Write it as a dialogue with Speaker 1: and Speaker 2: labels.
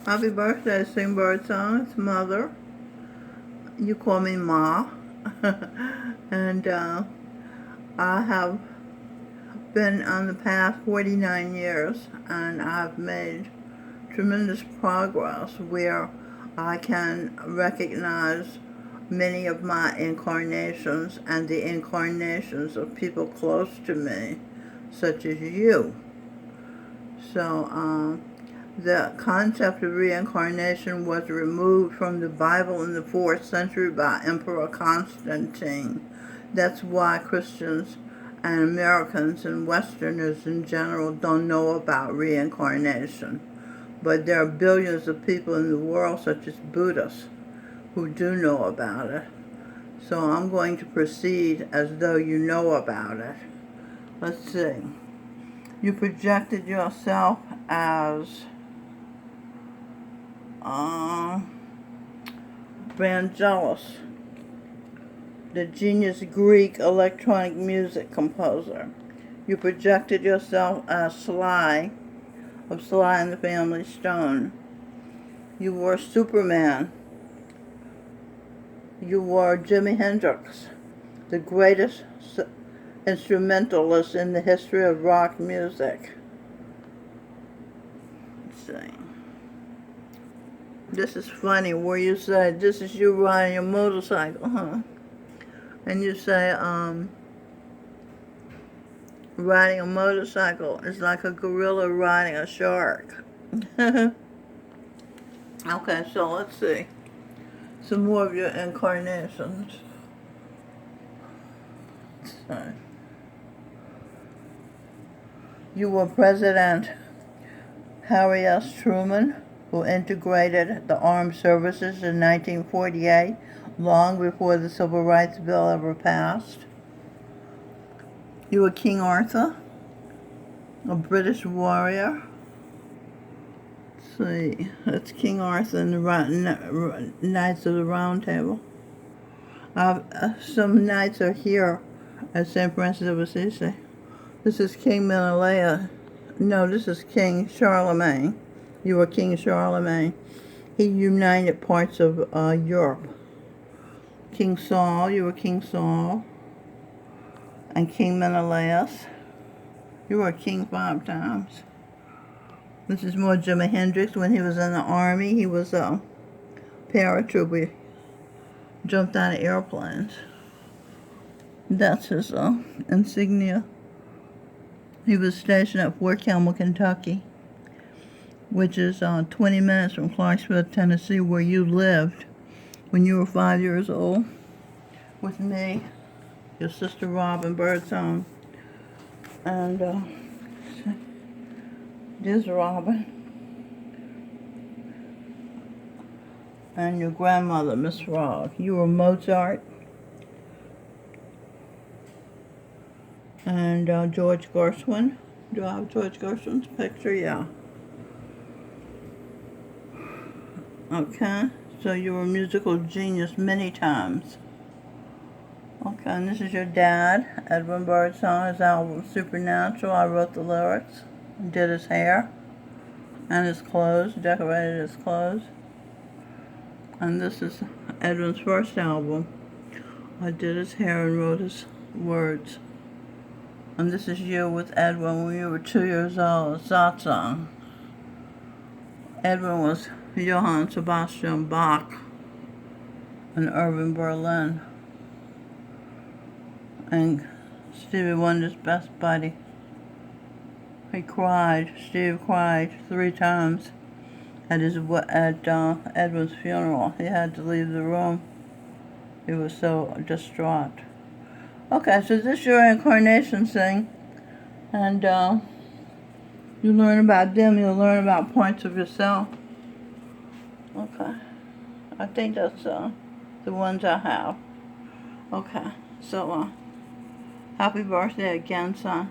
Speaker 1: Happy birthday, Sing Birdsong. It's Mother. You call me Ma. And I have been on the path 49 years, and I've made tremendous progress where I can recognize many of my incarnations and the incarnations of people close to me, such as you. So, the concept of reincarnation was removed from the Bible in the 4th century by Emperor Constantine. That's why Christians and Americans and Westerners in general don't know about reincarnation. But there are billions of people in the world, such as Buddhists, who do know about it. So I'm going to proceed as though you know about it. Let's see. You projected yourself as Vangelis, the genius Greek electronic music composer. You projected yourself as Sly, of Sly and the Family Stone. You were Superman. You were Jimi Hendrix, the greatest instrumentalist in the history of rock music. Let's see. This is funny where you say, this is you riding a motorcycle, huh? And you say, riding a motorcycle is like a gorilla riding a shark. Okay, so let's see. Some more of your incarnations. So, you were President Harry S. Truman, who integrated the armed services in 1948, long before the Civil Rights Bill ever passed. You were King Arthur, a British warrior. Let's see, that's King Arthur and the Knights of the Round Table. Some knights are here at St. Francis of Assisi. This is King Menelaus. No, this is King Charlemagne. You were King Charlemagne. He united parts of Europe. King Saul, you were King Saul. And King Menelaus. You were king 5 times. This is more Jimi Hendrix. When he was in the army, he was a paratrooper. Jumped out of airplanes. That's his insignia. He was stationed at Fort Campbell, Kentucky, which is 20 minutes from Clarksville, Tennessee, where you lived when you were 5 years old, with me, your sister Robin Birdsong, and there's Robin, and your grandmother, Miss Frog. You were Mozart, and George Gershwin. Do I have George Gershwin's picture? Yeah. Okay, so you were a musical genius many times. Okay, and this is your dad, Edwin Birdsong, his album Supernatural. I wrote the lyrics, did his hair, and his clothes, decorated his clothes. And this is Edwin's first album. I did his hair and wrote his words. And this is you with Edwin when you were 2 years old, Satsang. Edwin was Johann Sebastian Bach in Irving, Berlin. And Stevie Wonder's best buddy. He cried. Steve cried 3 times at Edwin's funeral. He had to leave the room. He was so distraught. Okay, so this is your incarnation thing, and you learn about them. You'll learn about parts of yourself. Okay, I think that's the ones I have. Okay, so happy birthday again, son.